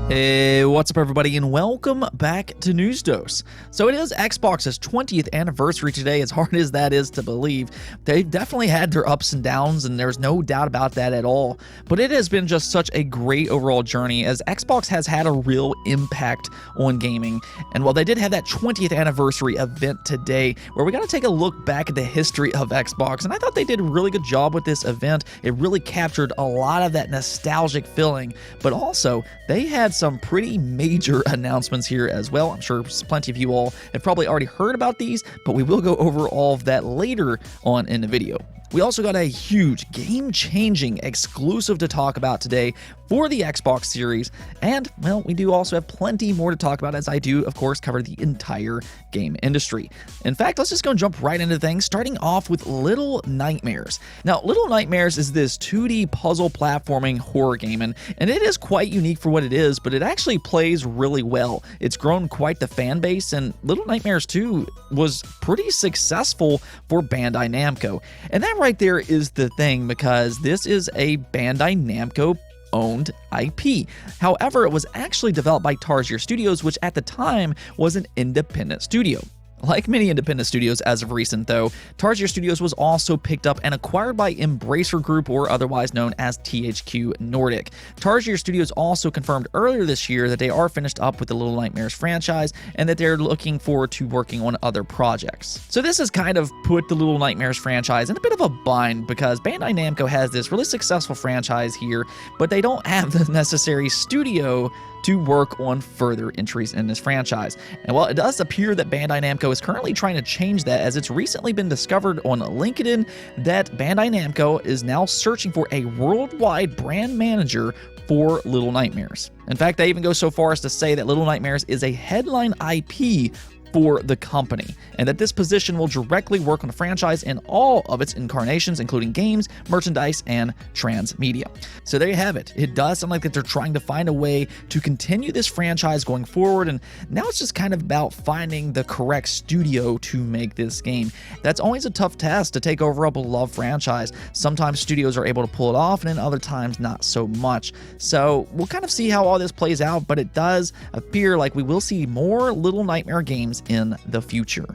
Hey, what's up everybody, and welcome back to News Dose. So it is Xbox's 20th anniversary today. As hard as that is to believe, they've definitely had their ups and downs, and there's no doubt about that at all. But it has been just such a great overall journey, as Xbox has had a real impact on gaming. And while they did have that 20th anniversary event today, where we got to take a look back at the history of Xbox, and I thought they did a really good job with this event. It really captured a lot of that nostalgic feeling, but also they had some pretty major announcements here as well. I'm sure plenty of you all have probably already heard about these, but we will go over all of that later on in the video. We also got a huge, game-changing exclusive to talk about today for the Xbox Series, and, well, we do also have plenty more to talk about, as I do, of course, cover the entire game industry. In fact, let's just go and jump right into things, starting off with Little Nightmares. Now, Little Nightmares is this 2D puzzle platforming horror game, and it is quite unique for what it is, but it actually plays really well. It's grown quite the fan base, and Little Nightmares 2 was pretty successful for Bandai Namco. And that right there is the thing, because this is a Bandai Namco owned IP. However, it was actually developed by Tarsier Studios, which at the time was an independent studio. Like many independent studios as of recent, though, Tarsier Studios was also picked up and acquired by Embracer Group, or otherwise known as THQ Nordic. Tarsier Studios also confirmed earlier this year that they are finished up with the Little Nightmares franchise and that they're looking forward to working on other projects. So this has kind of put the Little Nightmares franchise in a bit of a bind, because Bandai Namco has this really successful franchise here, but they don't have the necessary studio to work on further entries in this franchise. And while it does appear that Bandai Namco is currently trying to change that, as it's recently been discovered on LinkedIn that Bandai Namco is now searching for a worldwide brand manager for Little Nightmares. In fact, they even go so far as to say that Little Nightmares is a headline IP for the company, and that this position will directly work on the franchise in all of its incarnations, including games, merchandise, and transmedia. So there you have it. It does sound like that they're trying to find a way to continue this franchise going forward, and now it's just kind of about finding the correct studio to make this game. That's always a tough task to take over a beloved franchise. Sometimes studios are able to pull it off, and then other times not so much. So we'll kind of see how all this plays out, but it does appear like we will see more Little Nightmare games in the future.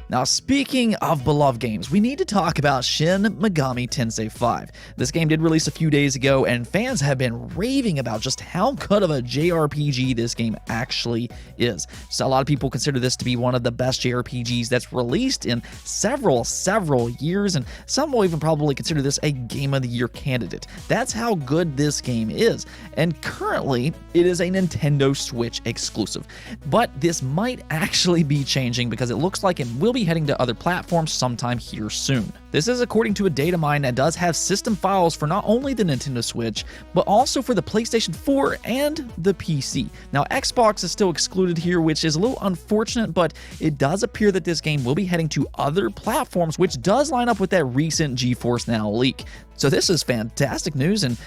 Now, speaking of beloved games, we need to talk about Shin Megami Tensei 5. This game did release a few days ago, and fans have been raving about just how good of a JRPG this game actually is. So a lot of people consider this to be one of the best JRPGs that's released in several years, and some will even probably consider this a Game of the Year candidate. That's how good this game is, and currently it is a Nintendo Switch exclusive. But this might actually be changing, because it looks like it will be heading to other platforms sometime here soon. This is according to a data mine that does have system files for not only the Nintendo Switch, but also for the PlayStation 4 and the PC. Now, Xbox is still excluded here, which is a little unfortunate, but it does appear that this game will be heading to other platforms, which does line up with that recent GeForce Now leak. So this is fantastic news, and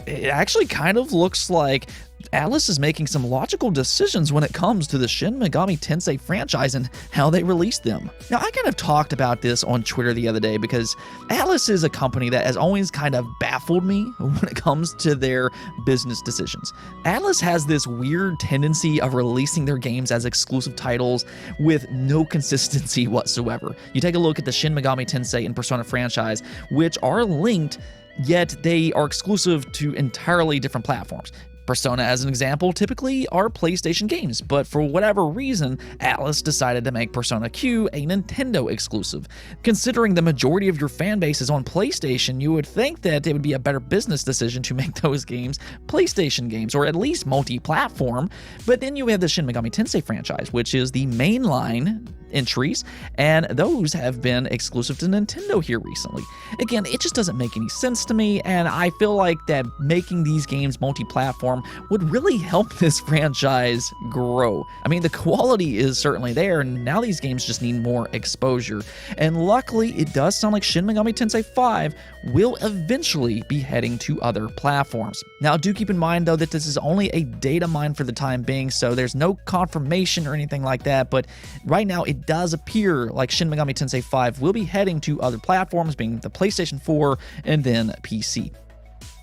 it actually kind of looks like Atlus is making some logical decisions when it comes to the Shin Megami Tensei franchise and how they release them. Now, I kind of talked about this on Twitter the other day, because Atlus is a company that has always kind of baffled me when it comes to their business decisions. Atlus has this weird tendency of releasing their games as exclusive titles with no consistency whatsoever. You take a look at the Shin Megami Tensei and Persona franchise, which are linked, yet they are exclusive to entirely different platforms. Persona, as an example, typically are PlayStation games, but for whatever reason, Atlus decided to make Persona Q a Nintendo exclusive. Considering the majority of your fan base is on PlayStation, you would think that it would be a better business decision to make those games PlayStation games, or at least multi-platform, but then you have the Shin Megami Tensei franchise, which is the mainline entries, and those have been exclusive to Nintendo here recently. Again, it just doesn't make any sense to me, and I feel like that making these games multi-platform would really help this franchise grow. I mean, the quality is certainly there, and now these games just need more exposure. And luckily, it does sound like Shin Megami Tensei 5 will eventually be heading to other platforms. Now, do keep in mind, though, that this is only a data mine for the time being, so there's no confirmation or anything like that, but right now it does appear like Shin Megami Tensei 5 will be heading to other platforms, being the PlayStation 4 and then PC.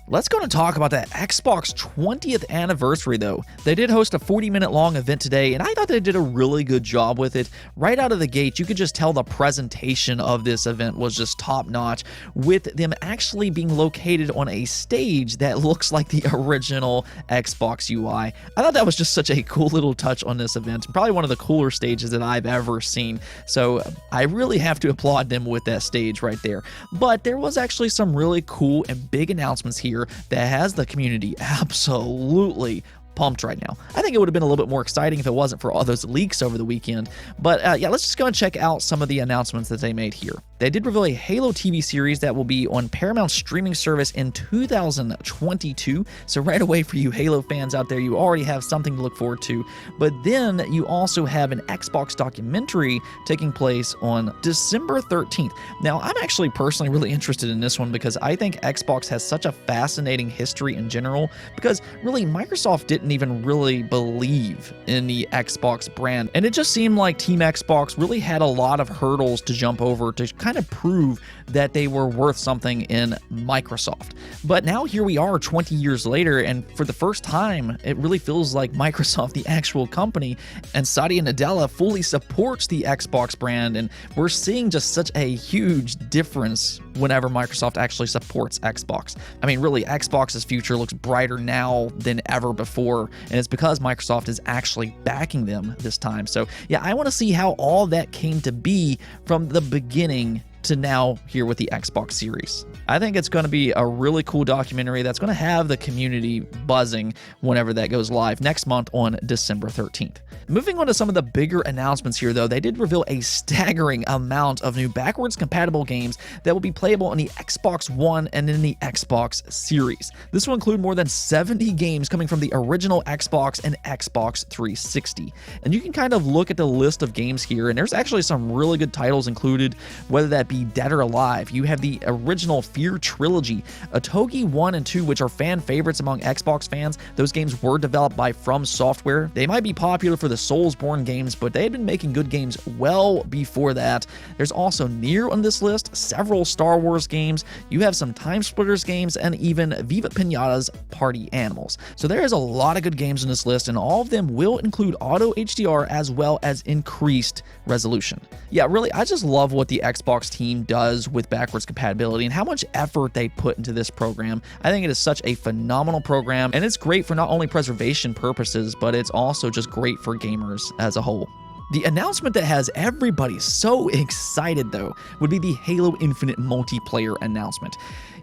Let's go and talk about that Xbox 20th anniversary, though. They did host a 40-minute long event today, and I thought they did a really good job with it. Right out of the gate, you could just tell the presentation of this event was just top-notch, with them actually being located on a stage that looks like the original Xbox UI. I thought that was just such a cool little touch on this event. Probably one of the cooler stages that I've ever seen. So I really have to applaud them with that stage right there. But there was actually some really cool and big announcements here that has the community absolutely pumped right now. I think it would have been a little bit more exciting if it wasn't for all those leaks over the weekend. But yeah, let's just go and check out some of the announcements that they made here. They did reveal a Halo TV series that will be on Paramount's streaming service in 2022. So right away for you Halo fans out there, you already have something to look forward to. But then you also have an Xbox documentary taking place on December 13th. Now, I'm actually personally really interested in this one because I think Xbox has such a fascinating history in general, because really Microsoft didn't even really believe in the Xbox brand. And it just seemed like Team Xbox really had a lot of hurdles to jump over to kind of prove that they were worth something in Microsoft. But now here we are 20 years later, and for the first time, it really feels like Microsoft, the actual company, and Satya Nadella fully supports the Xbox brand, and we're seeing just such a huge difference whenever Microsoft actually supports Xbox. I mean, really, Xbox's future looks brighter now than ever before, and it's because Microsoft is actually backing them this time. So yeah, I want to see how all that came to be from the beginning to now here with the Xbox series. I think it's going to be a really cool documentary that's going to have the community buzzing whenever that goes live next month on December 13th. Moving on to some of the bigger announcements here, though, they did reveal a staggering amount of new backwards compatible games that will be playable on the Xbox One and in the Xbox series. This will include more than 70 games coming from the original Xbox and Xbox 360. And you can kind of look at the list of games here, and there's actually some really good titles included, whether that be Dead or Alive. You have the original Fear trilogy, Otogi 1 and 2, which are fan favorites among Xbox fans. Those games were developed by From Software. They might be popular for the Soulsborne games, but they had been making good games well before that. There's also Nier on this list, several Star Wars games, you have some Time Splitters games, and even Viva Pinata's Party Animals. So there is a lot of good games on this list, and all of them will include auto HDR as well as increased resolution. Yeah, really, I just love what the Xbox team does with backwards compatibility and how much effort they put into this program. I think it is such a phenomenal program, and it's great for not only preservation purposes, but it's also just great for gamers as a whole. The announcement that has everybody so excited, though, would be the Halo Infinite multiplayer announcement.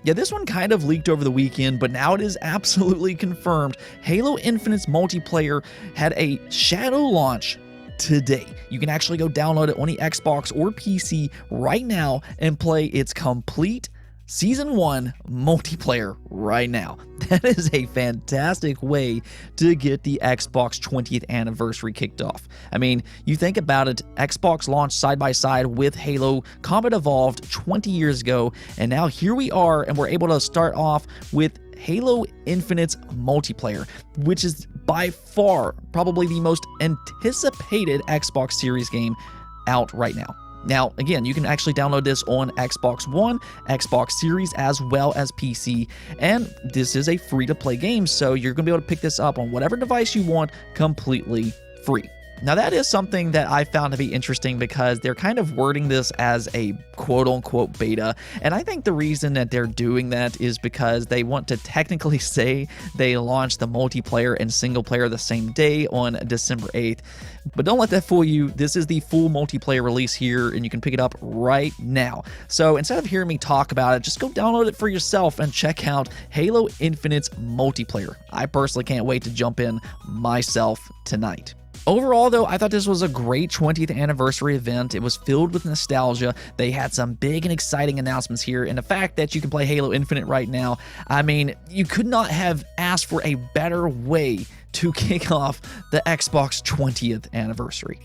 Yeah, this one kind of leaked over the weekend, but now it is absolutely confirmed. Halo Infinite's multiplayer had a shadow launch today. You can actually go download it on the Xbox or PC right now and play its complete Season 1 multiplayer right now. That is a fantastic way to get the Xbox 20th anniversary kicked off. I mean, you think about it, Xbox launched side by side with Halo Combat Evolved 20 years ago, and now here we are, and we're able to start off with Halo Infinite's multiplayer, which is by far probably the most anticipated Xbox Series game out right now. Now, again, you can actually download this on Xbox One, Xbox Series, as well as PC, and this is a free-to-play game, so you're going to be able to pick this up on whatever device you want completely free. Now, that is something that I found to be interesting because they're kind of wording this as a quote-unquote beta, and I think the reason that they're doing that is because they want to technically say they launched the multiplayer and single player the same day on December 8th. But don't let that fool you. This is the full multiplayer release here, and you can pick it up right now. So instead of hearing me talk about it, just go download it for yourself and check out Halo Infinite's multiplayer. I personally can't wait to jump in myself tonight. Overall, though, I thought this was a great 20th anniversary event. It was filled with nostalgia. They had some big and exciting announcements here, and the fact that you can play Halo Infinite right now, I mean, you could not have asked for a better way to kick off the Xbox 20th anniversary.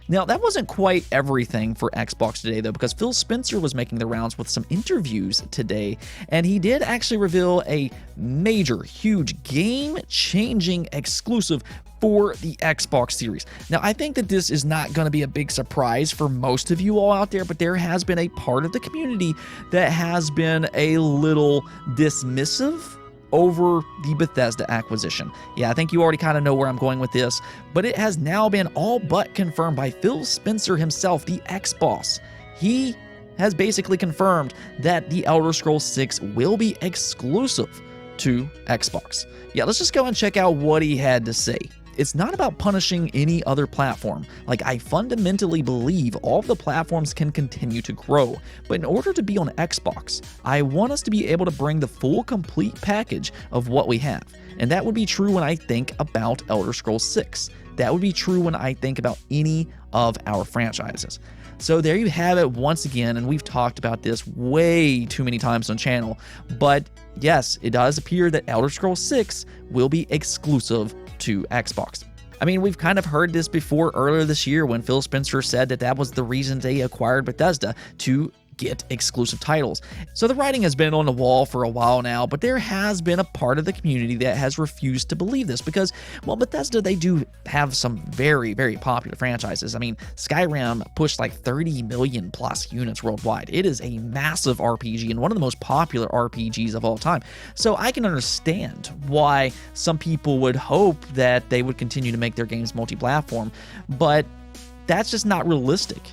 Now, that wasn't quite everything for Xbox today, though, because Phil Spencer was making the rounds with some interviews today, and he did actually reveal a major, huge, game-changing exclusive for the Xbox Series. Now, I think that this is not going to be a big surprise for most of you all out there, but there has been a part of the community that has been a little dismissive over the Bethesda acquisition. Yeah, I think you already kind of know where I'm going with this, but it has now been all but confirmed by Phil Spencer himself, the X-Boss. He has basically confirmed that The Elder Scrolls 6 will be exclusive to Xbox. Yeah, let's just go and check out what he had to say. It's not about punishing any other platform. Like, I fundamentally believe all of the platforms can continue to grow, but in order to be on Xbox, I want us to be able to bring the full complete package of what we have. And that would be true when I think about Elder Scrolls 6. That would be true when I think about any of our franchises. So there you have it once again, and we've talked about this way too many times on the channel, but yes, it does appear that Elder Scrolls 6 will be exclusive to Xbox. I mean, we've kind of heard this before earlier this year when Phil Spencer said that that was the reason they acquired Bethesda, to get exclusive titles. So the writing has been on the wall for a while now, but there has been a part of the community that has refused to believe this because, well, Bethesda, they do have some very, very popular franchises. I mean, Skyrim pushed like 30 million plus units worldwide. It is a massive RPG and one of the most popular RPGs of all time. So I can understand why some people would hope that they would continue to make their games multi-platform, but that's just not realistic.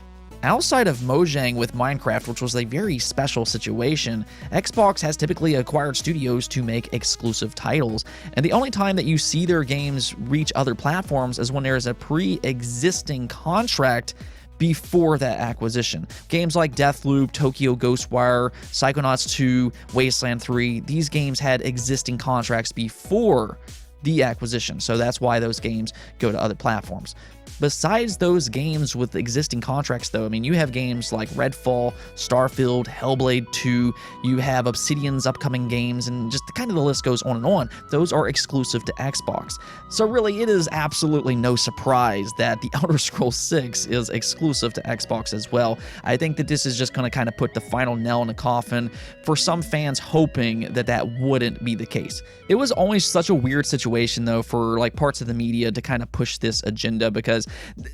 Outside of Mojang with Minecraft, which was a very special situation, Xbox has typically acquired studios to make exclusive titles, and the only time that you see their games reach other platforms is when there is a pre-existing contract before that acquisition. Games like Deathloop, Tokyo Ghostwire, Psychonauts 2, Wasteland 3, these games had existing contracts before the acquisition, so that's why those games go to other platforms. Besides those games with existing contracts, though, I mean, you have games like Redfall, Starfield, Hellblade 2, you have Obsidian's upcoming games, and just kind of the list goes on and on. Those are exclusive to Xbox. So really, it is absolutely no surprise that The Elder Scrolls 6 is exclusive to Xbox as well. I think that this is just going to kind of put the final nail in the coffin for some fans hoping that that wouldn't be the case. It was always such a weird situation, though, for like parts of the media to kind of push this agenda, because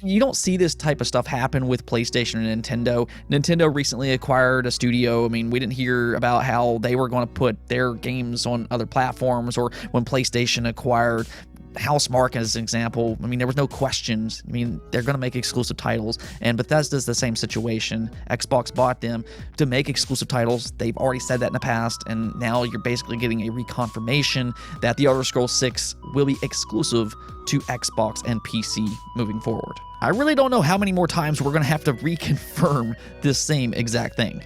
you don't see this type of stuff happen with PlayStation and Nintendo. Nintendo recently acquired a studio. I mean, we didn't hear about how they were going to put their games on other platforms, or when PlayStation acquired Housemarque as an example. I mean, there was no questions. I mean, they're going to make exclusive titles, and Bethesda's the same situation. Xbox bought them to make exclusive titles. They've already said that in the past, and now you're basically getting a reconfirmation that The Elder Scrolls 6 will be exclusive to Xbox and PC moving forward. I really don't know how many more times we're going to have to reconfirm this same exact thing.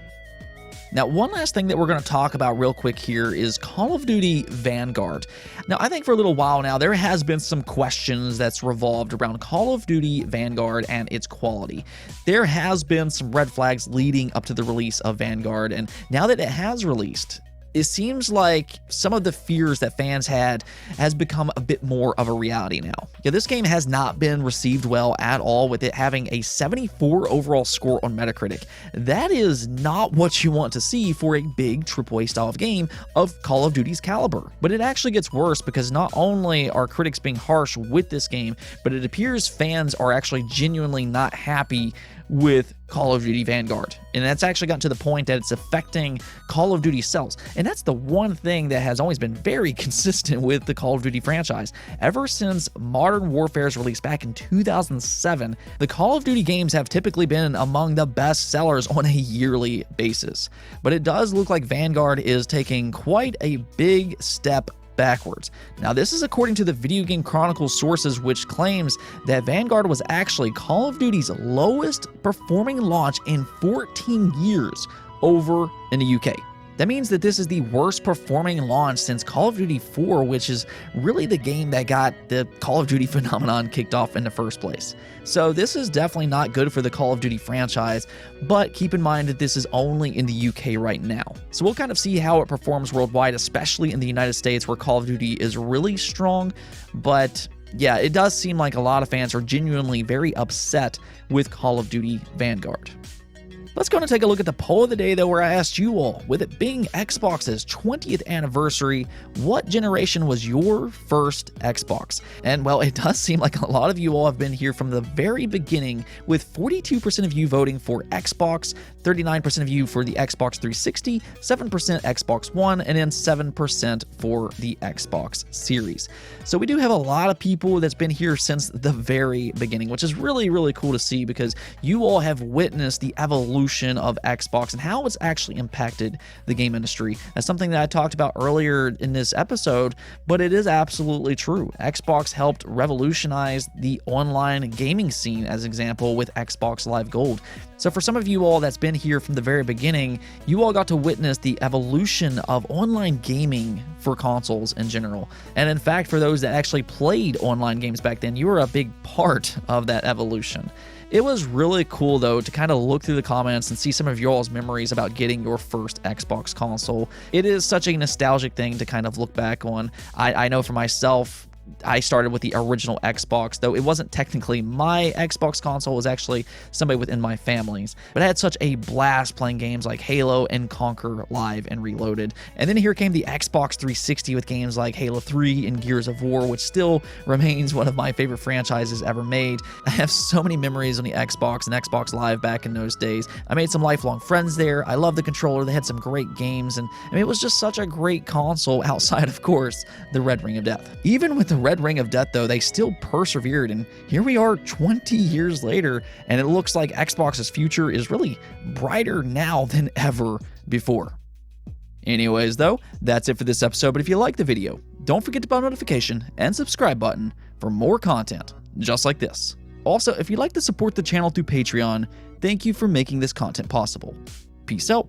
Now, one last thing that we're going to talk about real quick here is Call of Duty Vanguard. Now, I think for a little while now, there has been some questions that's revolved around Call of Duty Vanguard and its quality. There has been some red flags leading up to the release of Vanguard, and now that it has released, it seems like some of the fears that fans had has become a bit more of a reality now. Yeah, this game has not been received well at all, with it having a 74 overall score on Metacritic. That is not what you want to see for a big AAA style of game of Call of Duty's caliber. But it actually gets worse, because not only are critics being harsh with this game, but it appears fans are actually genuinely not happy with Call of Duty Vanguard. And that's actually gotten to the point that it's affecting Call of Duty sales. And that's the one thing that has always been very consistent with the Call of Duty franchise. Ever since Modern Warfare's release back in 2007, the Call of Duty games have typically been among the best sellers on a yearly basis. But it does look like Vanguard is taking quite a big step backwards. Now, this is according to the Video Game Chronicles sources, which claims that Vanguard was actually Call of Duty's lowest performing launch in 14 years over in the UK. That means that this is the worst performing launch since Call of Duty 4, which is really the game that got the Call of Duty phenomenon kicked off in the first place. So this is definitely not good for the Call of Duty franchise, but keep in mind that this is only in the UK right now. So we'll kind of see how it performs worldwide, especially in the United States, where Call of Duty is really strong. But yeah, it does seem like a lot of fans are genuinely very upset with Call of Duty Vanguard. Let's go and take a look at the poll of the day, though, where I asked you all, with it being Xbox's 20th anniversary, what generation was your first Xbox? And well, it does seem like a lot of you all have been here from the very beginning, with 42% of you voting for Xbox, 39% of you for the Xbox 360, 7% Xbox One, and then 7% for the Xbox Series. So we do have a lot of people that's been here since the very beginning, which is really, really cool to see, because you all have witnessed the evolution of Xbox and how it's actually impacted the game industry. That's something that I talked about earlier in this episode, but it is absolutely true. Xbox helped revolutionize the online gaming scene, as an example, with Xbox Live Gold. So for some of you all that's been here from the very beginning, you all got to witness the evolution of online gaming for consoles in general. And in fact, for those that actually played online games back then, you were a big part of that evolution. It was really cool, though, to kind of look through the comments and see some of y'all's memories about getting your first Xbox console. It is such a nostalgic thing to kind of look back on. I know for myself, I started with the original Xbox, though it wasn't technically my Xbox console. It was actually somebody within my family's. But I had such a blast playing games like Halo and Conquer Live and Reloaded. And then here came the Xbox 360 with games like Halo 3 and Gears of War, which still remains one of my favorite franchises ever made. I have so many memories on the Xbox and Xbox Live back in those days. I made some lifelong friends there. I love the controller. They had some great games. And I mean, it was just such a great console outside, of course, the Red Ring of Death. Even with the Red Ring of Death, though, they still persevered, and here we are 20 years later, and it looks like Xbox's future is really brighter now than ever before. Anyways, though, that's it for this episode, but if you liked the video, don't forget to bell notification and subscribe button for more content just like this. Also, if you'd like to support the channel through Patreon, thank you for making this content possible. Peace out.